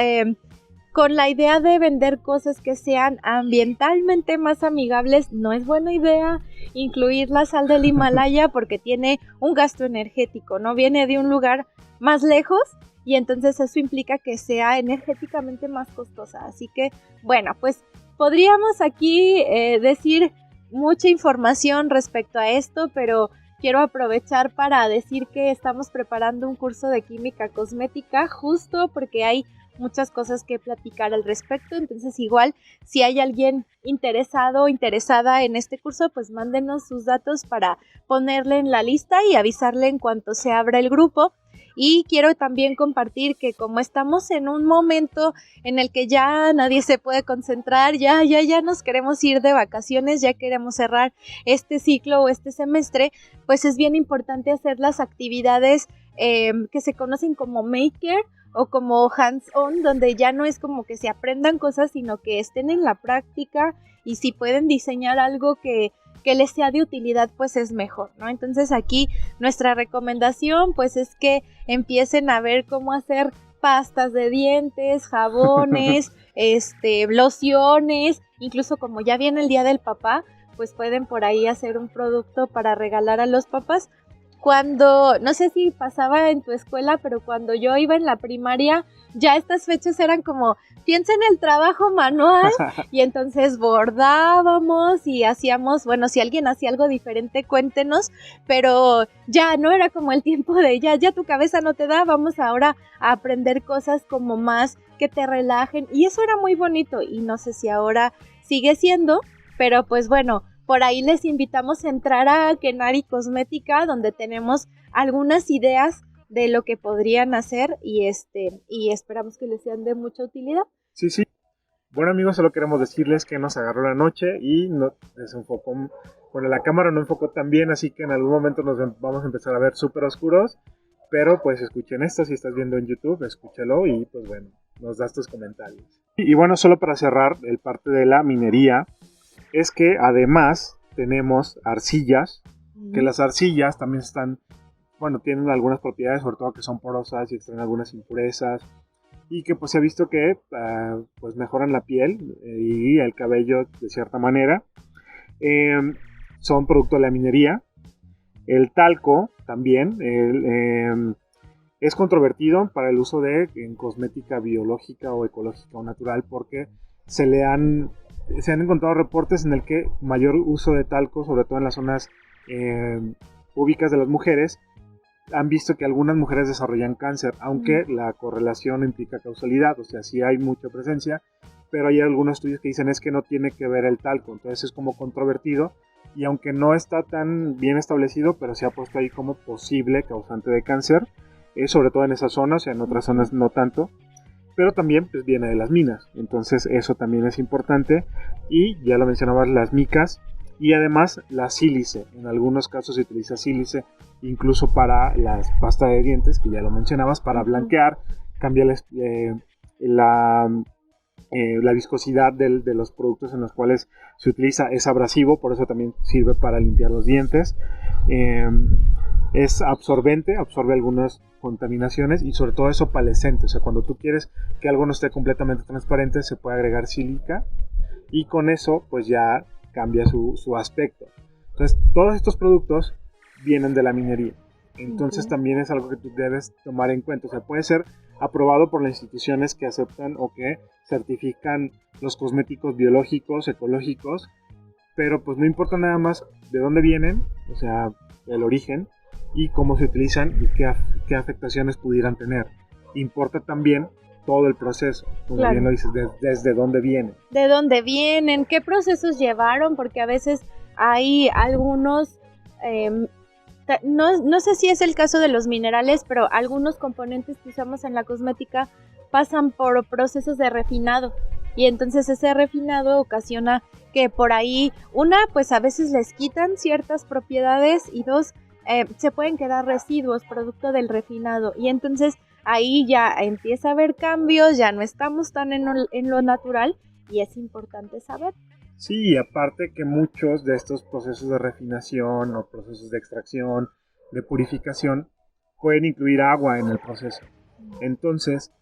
con la idea de vender cosas que sean ambientalmente más amigables, no es buena idea incluir la sal del Himalaya porque tiene un gasto energético, ¿no? Viene de un lugar más lejos y entonces eso implica que sea energéticamente más costosa. Así que, bueno, pues podríamos aquí decir mucha información respecto a esto, pero quiero aprovechar para decir que estamos preparando un curso de química cosmética justo porque hay muchas cosas que platicar al respecto. Entonces igual si hay alguien interesado o interesada en este curso, pues mándenos sus datos para ponerle en la lista y avisarle en cuanto se abra el grupo. Y quiero también compartir que como estamos en un momento en el que ya nadie se puede concentrar, ya nos queremos ir de vacaciones, ya queremos cerrar este ciclo o este semestre, pues es bien importante hacer las actividades que se conocen como maker o como hands-on, donde ya no es como que se aprendan cosas, sino que estén en la práctica y si pueden diseñar algo que les sea de utilidad, pues es mejor, ¿no? Entonces aquí nuestra recomendación pues es que empiecen a ver cómo hacer pastas de dientes, jabones, lociones, incluso como ya viene el Día del Papá, pues pueden por ahí hacer un producto para regalar a los papás. Cuando, no sé si pasaba en tu escuela, pero cuando yo iba en la primaria, ya estas fechas eran como, piensa en el trabajo manual, y entonces bordábamos y hacíamos, bueno, si alguien hacía algo diferente, cuéntenos, pero ya no era como el tiempo de ya tu cabeza no te da, vamos ahora a aprender cosas como más que te relajen, y eso era muy bonito, y no sé si ahora sigue siendo, pero pues bueno, por ahí les invitamos a entrar a Kenari Cosmética, donde tenemos algunas ideas de lo que podrían hacer y esperamos que les sean de mucha utilidad. Sí. Bueno, amigos, solo queremos decirles que nos agarró la noche y no desenfocó, bueno, la cámara no enfocó tan bien, así que en algún momento nos vamos a empezar a ver súper oscuros, pero pues escuchen esto, si estás viendo en YouTube, escúchalo y pues bueno, nos das tus comentarios. Y bueno, solo para cerrar el parte de la minería, es que además tenemos arcillas, que las arcillas también tienen algunas propiedades, sobre todo que son porosas y extraen algunas impurezas, y que pues se ha visto que pues mejoran la piel y el cabello de cierta manera. Son producto de la minería. El talco también es controvertido para el uso en cosmética biológica o ecológica o natural, porque se han encontrado reportes en el que mayor uso de talco, sobre todo en las zonas públicas de las mujeres, han visto que algunas mujeres desarrollan cáncer, aunque la correlación no implica causalidad, o sea, sí hay mucha presencia, pero hay algunos estudios que dicen es que no tiene que ver el talco, entonces es como controvertido, y aunque no está tan bien establecido, pero se ha puesto ahí como posible causante de cáncer, sobre todo en esa zona, o sea, en otras zonas no tanto, pero también pues viene de las minas, entonces eso también es importante, y ya lo mencionabas, las micas, y además la sílice, en algunos casos se utiliza sílice, incluso para las pastas de dientes, que ya lo mencionabas, para blanquear, cambiar la viscosidad de los productos en los cuales se utiliza, es abrasivo, por eso también sirve para limpiar los dientes, es absorbente, absorbe algunas contaminaciones y sobre todo es opalescente, o sea, cuando tú quieres que algo no esté completamente transparente se puede agregar sílica y con eso pues ya cambia su aspecto. Entonces todos estos productos vienen de la minería. Entonces también es algo que tú debes tomar en cuenta. O sea, puede ser aprobado por las instituciones que aceptan o que certifican los cosméticos biológicos, ecológicos, pero pues no importa nada más de dónde vienen, o sea, el origen y cómo se utilizan y qué afectaciones pudieran tener. Importa también todo el proceso, como bien lo dices, desde dónde vienen. ¿De dónde vienen? ¿Qué procesos llevaron? Porque a veces hay algunos, no sé si es el caso de los minerales, pero algunos componentes que usamos en la cosmética pasan por procesos de refinado. Y entonces ese refinado ocasiona que por ahí, una, pues a veces les quitan ciertas propiedades y dos, se pueden quedar residuos producto del refinado. Y entonces ahí ya empieza a haber cambios, ya no estamos tan en lo natural y es importante saber. Sí, aparte que muchos de estos procesos de refinación o procesos de extracción, de purificación, pueden incluir agua en el proceso. Entonces,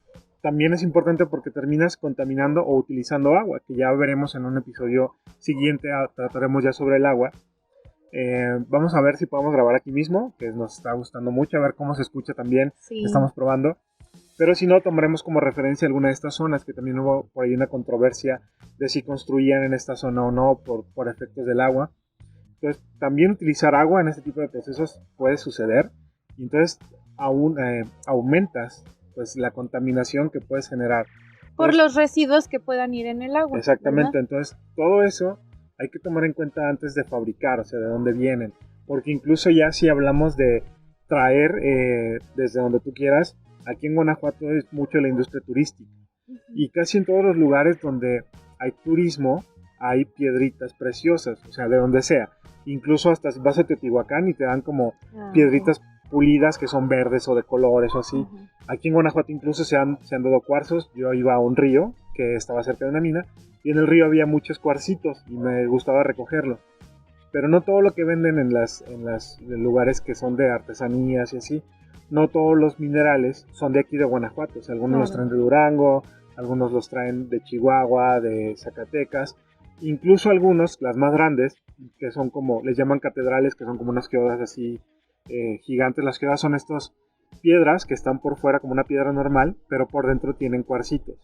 también es importante porque terminas contaminando o utilizando agua, que ya veremos en un episodio siguiente, trataremos ya sobre el agua. Vamos a ver si podemos grabar aquí mismo, que nos está gustando mucho, a ver cómo se escucha también, estamos probando. Pero si no, tomaremos como referencia alguna de estas zonas, que también hubo por ahí una controversia de si construían en esta zona o no por efectos del agua. Entonces, también utilizar agua en este tipo de procesos puede suceder, y entonces aún aumentas pues la contaminación que puedes generar. Por los residuos que puedan ir en el agua. Exactamente, ¿verdad? Entonces todo eso hay que tomar en cuenta antes de fabricar, o sea, de dónde vienen. Porque incluso ya si hablamos de traer desde donde tú quieras, aquí en Guanajuato es mucho la industria turística. Y casi en todos los lugares donde hay turismo, hay piedritas preciosas, o sea, de donde sea. Incluso hasta vas a Teotihuacán y te dan como piedritas pulidas que son verdes o de colores o así. Aquí en Guanajuato incluso se han dado cuarzos. Yo iba a un río que estaba cerca de una mina y en el río había muchos cuarcitos y me gustaba recogerlos. Pero no todo lo que venden en los lugares que son de artesanías y así, no todos los minerales son de aquí de Guanajuato. O sea, algunos los traen de Durango, algunos los traen de Chihuahua, de Zacatecas. Incluso algunos, las más grandes, que son como, les llaman catedrales, que son como unas geodas así gigantes. Las geodas son estas piedras que están por fuera como una piedra normal, pero por dentro tienen cuarcitos.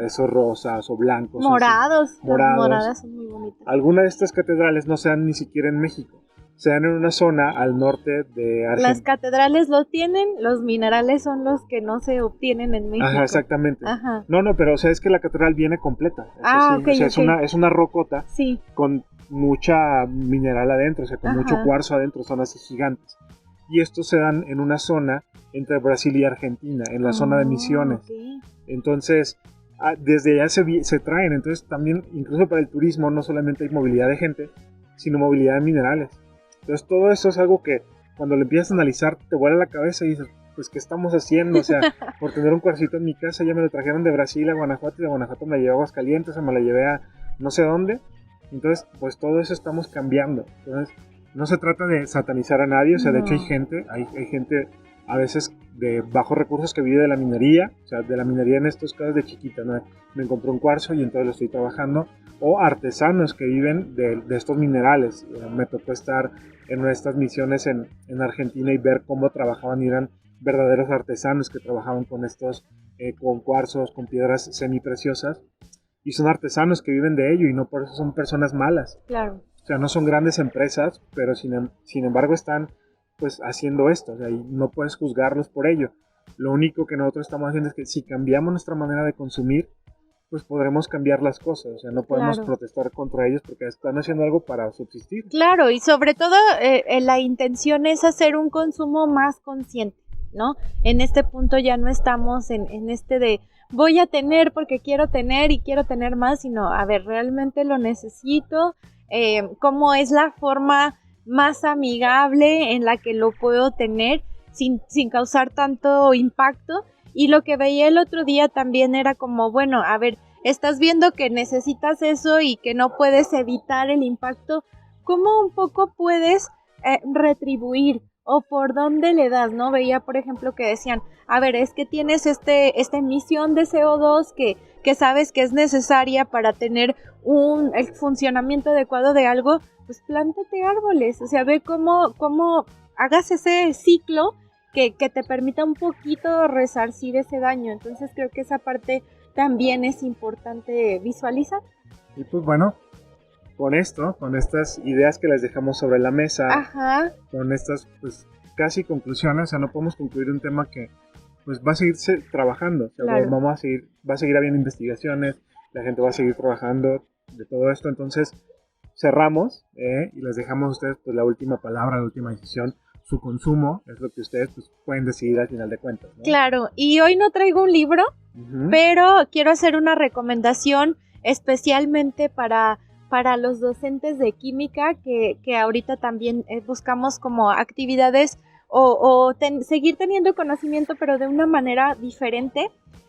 Esos rosas o blancos. Morados. Moradas son muy bonitas. Algunas de estas catedrales no se dan ni siquiera en México. Se dan en una zona al norte de Argentina. Las catedrales lo tienen, los minerales son los que no se obtienen en México. Ajá, exactamente. Ajá. No, pero o sea, es que la catedral viene completa. Okay, o sea, es una rocota con mucha mineral adentro, o sea, con mucho cuarzo adentro, son así gigantes. Y estos se dan en una zona entre Brasil y Argentina, en la zona de Misiones. Entonces, desde allá se traen. Entonces, también, incluso para el turismo, no solamente hay movilidad de gente, sino movilidad de minerales. Entonces, todo eso es algo que cuando lo empiezas a analizar, te vuela la cabeza y dices, pues, ¿qué estamos haciendo? O sea, por tener un cuarcito en mi casa, ya me lo trajeron de Brasil a Guanajuato, y de Guanajuato me la llevé a Aguascalientes, o me la llevé a no sé dónde. Entonces, pues, todo eso estamos cambiando. Entonces, no se trata de satanizar a nadie, o sea, de hecho hay gente a veces de bajos recursos que vive de la minería, o sea, de la minería en estos casos de chiquita, ¿no? Me encontré un cuarzo y entonces lo estoy trabajando, o artesanos que viven de estos minerales. Me tocó estar en una de estas misiones en Argentina y ver cómo trabajaban, y eran verdaderos artesanos que trabajaban con estos, con cuarzos, con piedras semipreciosas, y son artesanos que viven de ello y no por eso son personas malas. Claro. O sea, no son grandes empresas, pero sin embargo están pues haciendo esto, o sea, y no puedes juzgarlos por ello. Lo único que nosotros estamos haciendo es que si cambiamos nuestra manera de consumir, pues podremos cambiar las cosas. O sea, no podemos protestar contra ellos porque están haciendo algo para subsistir. Claro, y sobre todo la intención es hacer un consumo más consciente, ¿no? En este punto ya no estamos en este de voy a tener porque quiero tener y quiero tener más, sino a ver, realmente lo necesito, cómo es la forma más amigable en la que lo puedo tener sin causar tanto impacto. Y lo que veía el otro día también era como, bueno, a ver, estás viendo que necesitas eso y que no puedes evitar el impacto, ¿cómo un poco puedes retribuir o por dónde le das, ¿no? Veía, por ejemplo, que decían, a ver, es que tienes esta emisión de CO2 que sabes que es necesaria para tener el funcionamiento adecuado de algo, pues plántate árboles, o sea, ve cómo hagas ese ciclo que te permita un poquito resarcir ese daño. Entonces creo que esa parte también es importante visualizar. Y pues bueno, con estas ideas que les dejamos sobre la mesa, ajá, con estas pues casi conclusiones, o sea, no podemos concluir un tema que pues va a seguirse trabajando, o sea, claro. va a seguir habiendo investigaciones, la gente va a seguir trabajando de todo esto, entonces cerramos y les dejamos a ustedes pues la última palabra, la última decisión. Su consumo es lo que ustedes pues, pueden decidir al final de cuentas, ¿no? Claro, y hoy no traigo un libro, pero quiero hacer una recomendación especialmente para los docentes de química que ahorita también buscamos como actividades o seguir teniendo conocimiento pero de una manera diferente.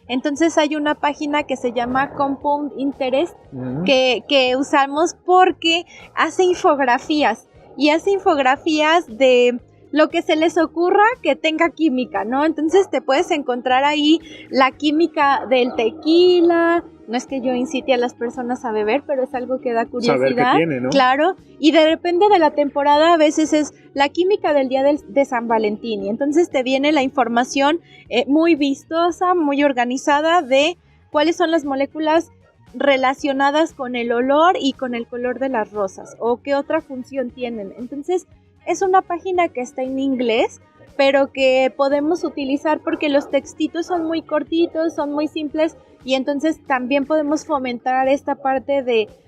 Entonces hay una página que se llama Compound Interest que usamos porque hace infografías y hace infografías de lo que se les ocurra que tenga química, ¿no? Entonces te puedes encontrar ahí la química del tequila. No es que yo incite a las personas a beber, pero es algo que da curiosidad. Saber qué tiene, ¿no? Claro, y depende de la temporada, a veces es la química del día de San Valentín, y entonces te viene la información muy vistosa, muy organizada de cuáles son las moléculas relacionadas con el olor y con el color de las rosas, o qué otra función tienen. Entonces, es una página que está en inglés, pero que podemos utilizar porque los textitos son muy cortitos, son muy simples, y entonces también podemos fomentar esta parte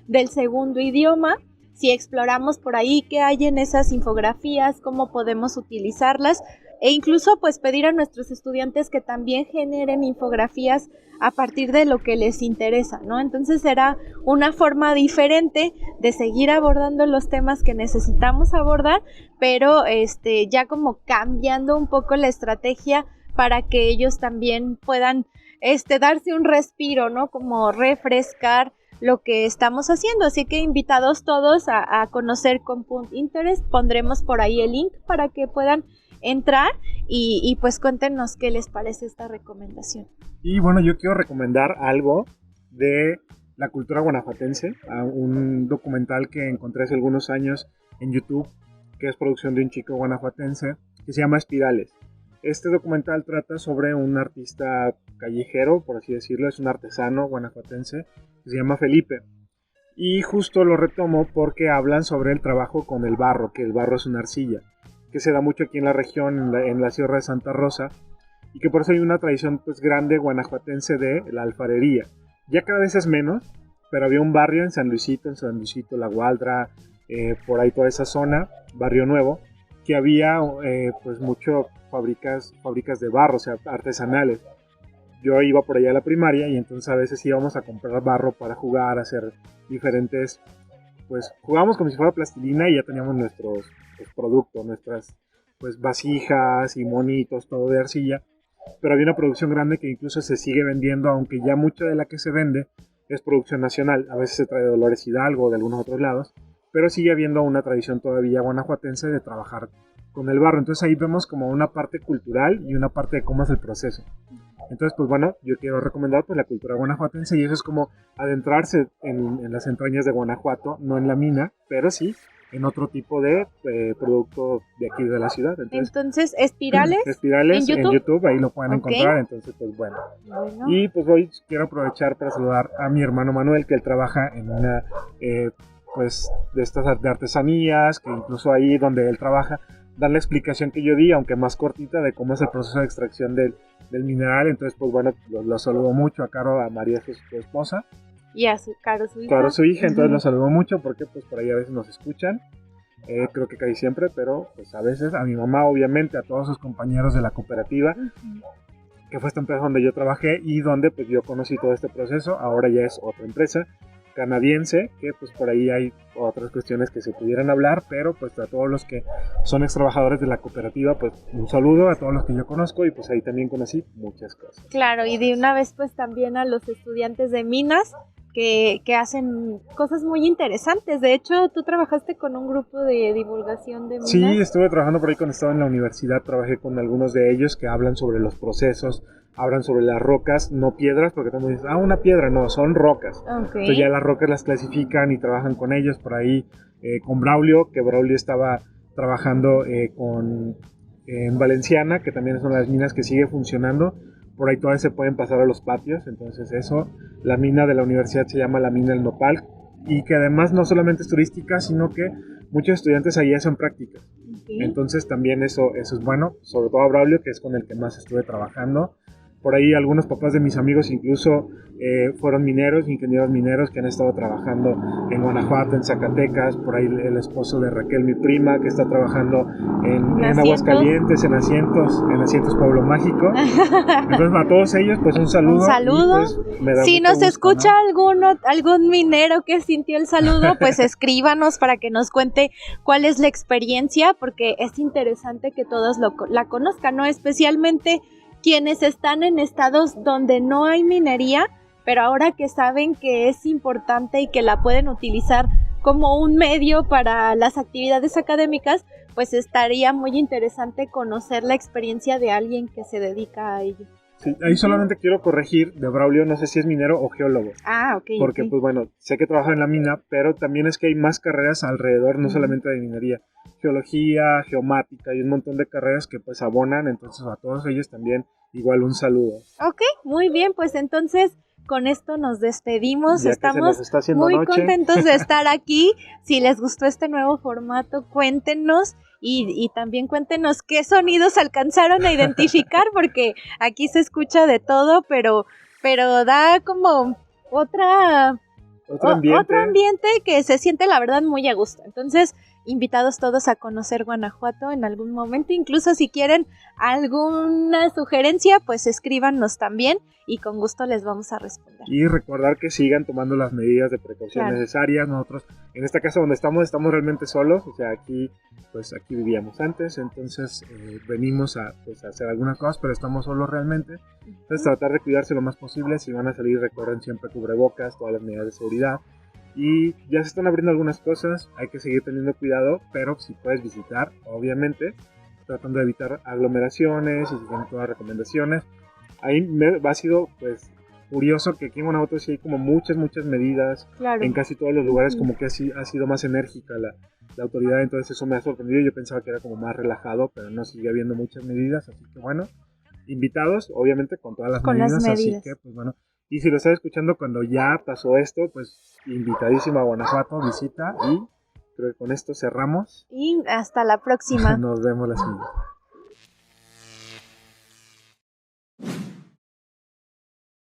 del segundo idioma. Si exploramos por ahí qué hay en esas infografías, cómo podemos utilizarlas, e incluso pues pedir a nuestros estudiantes que también generen infografías a partir de lo que les interesa, ¿no? Entonces será una forma diferente de seguir abordando los temas que necesitamos abordar, pero ya como cambiando un poco la estrategia para que ellos también puedan darse un respiro, ¿no? Como refrescar lo que estamos haciendo. Así que invitados todos a conocer Compound Interest. Pondremos por ahí el link para que puedan entrar y pues cuéntenos qué les parece esta recomendación. Y bueno, yo quiero recomendar algo de la cultura guanajuatense, un documental que encontré hace algunos años en YouTube, que es producción de un chico guanajuatense, que se llama Espirales. Este documental trata sobre un artista callejero, por así decirlo, es un artesano guanajuatense, que se llama Felipe. Y justo lo retomo porque hablan sobre el trabajo con el barro, que el barro es una arcilla, que se da mucho aquí en la región, en la Sierra de Santa Rosa, y que por eso hay una tradición pues grande guanajuatense de la alfarería. Ya cada vez es menos, pero había un barrio en San Luisito, La Gualdra, por ahí toda esa zona, Barrio Nuevo, que había pues mucho fábricas de barro, o sea, artesanales. Yo iba por allá a la primaria y entonces a veces íbamos a comprar barro para jugar, hacer diferentes, pues jugábamos como si fuera plastilina y ya teníamos nuestros productos, nuestras pues vasijas y monitos, todo de arcilla. Pero había una producción grande que incluso se sigue vendiendo, aunque ya mucha de la que se vende es producción nacional. A veces se trae de Dolores Hidalgo o de algunos otros lados, pero sigue habiendo una tradición todavía guanajuatense de trabajar con el barro. Entonces ahí vemos como una parte cultural y una parte de cómo es el proceso. Entonces, pues bueno, yo quiero recomendar pues la cultura guanajuatense, y eso es como adentrarse en las entrañas de Guanajuato, no en la mina, pero sí en otro tipo de producto de aquí de la ciudad. Entonces Espirales en YouTube, ahí lo pueden encontrar. Entonces, pues bueno. Y pues hoy quiero aprovechar para saludar a mi hermano Manuel, que él trabaja en una pues de estas de artesanías, que incluso ahí donde él trabaja dan la explicación que yo di, aunque más cortita, de cómo es el proceso de extracción del mineral. Entonces, pues bueno, lo saludo mucho a Caro, a María, su esposa. Y a Caro, su hija. Caro, su hija. Entonces los saludo mucho porque pues por ahí a veces nos escuchan. Creo que casi siempre, pero pues a veces a mi mamá, obviamente, a todos sus compañeros de la cooperativa, que fue esta empresa donde yo trabajé y donde pues yo conocí todo este proceso. Ahora ya es otra empresa canadiense, que pues por ahí hay otras cuestiones que se pudieran hablar, pero pues a todos los que son ex trabajadores de la cooperativa, pues un saludo a todos los que yo conozco, y pues ahí también conocí muchas cosas. Claro, y de una vez pues también a los estudiantes de minas, que hacen cosas muy interesantes. De hecho, tú trabajaste con un grupo de divulgación de minas. Sí, estuve trabajando por ahí cuando estaba en la universidad, trabajé con algunos de ellos que hablan sobre los procesos, hablan sobre las rocas, no piedras, porque todo el mundo dice, una piedra, no, son rocas. Okay. Entonces ya las rocas las clasifican y trabajan con ellos, por ahí con Braulio, que Braulio estaba trabajando en Valenciana, que también es una de las minas que sigue funcionando. Por ahí todavía se pueden pasar a los patios, entonces eso, la mina de la universidad se llama la mina El Nopal, y que además no solamente es turística, sino que muchos estudiantes ahí hacen prácticas. Okay. Entonces también eso es bueno, sobre todo a Braulio, que es con el que más estuve trabajando. Por ahí algunos papás de mis amigos incluso fueron mineros, ingenieros mineros que han estado trabajando en Guanajuato, en Zacatecas. Por ahí el esposo de Raquel, mi prima, que está trabajando en Aguascalientes, en Asientos Pueblo Mágico. Entonces a todos ellos pues un saludo. Un saludo. Y, pues, si nos escucha, ¿no? algún minero que sintió el saludo, pues escríbanos para que nos cuente cuál es la experiencia, porque es interesante que todos la conozcan, ¿no? Especialmente quienes están en estados donde no hay minería, pero ahora que saben que es importante y que la pueden utilizar como un medio para las actividades académicas, pues estaría muy interesante conocer la experiencia de alguien que se dedica a ello. Sí, ahí solamente quiero corregir de Braulio, no sé si es minero o geólogo. Ok. Porque, pues bueno, sé que trabaja en la mina, pero también es que hay más carreras alrededor, no solamente de minería. Geología, geomática y un montón de carreras que pues abonan, entonces a todos ellos también igual un saludo. Ok, muy bien, pues entonces con esto nos despedimos, ya estamos muy contentos de estar aquí. Si les gustó este nuevo formato, cuéntenos y también cuéntenos qué sonidos alcanzaron a identificar, porque aquí se escucha de todo, pero da como otro ambiente que se siente la verdad muy a gusto. Entonces, invitados todos a conocer Guanajuato en algún momento, incluso si quieren alguna sugerencia, pues escríbanos también y con gusto les vamos a responder. Y recordar que sigan tomando las medidas de precaución necesarias. Nosotros en esta casa donde estamos realmente solos, o sea, aquí vivíamos antes, entonces venimos a hacer algunas cosas, pero estamos solos realmente. Entonces tratar de cuidarse lo más posible. Si van a salir, recuerden siempre cubrebocas, todas las medidas de seguridad. Y ya se están abriendo algunas cosas, hay que seguir teniendo cuidado, pero si puedes visitar, obviamente, tratando de evitar aglomeraciones y siguiendo todas las recomendaciones. Ahí me ha sido pues curioso que aquí en Guanajuato sí hay como muchas medidas, en casi todos los lugares como que ha sido más enérgica la autoridad, entonces eso me ha sorprendido. Yo pensaba que era como más relajado, pero no, sigue habiendo muchas medidas, así que bueno, invitados, obviamente con todas las medidas, así que pues bueno. Y si lo estás escuchando cuando ya pasó esto, pues invitadísimo a Guanajuato, visita, y creo que con esto cerramos. Y hasta la próxima. Nos vemos la siguiente.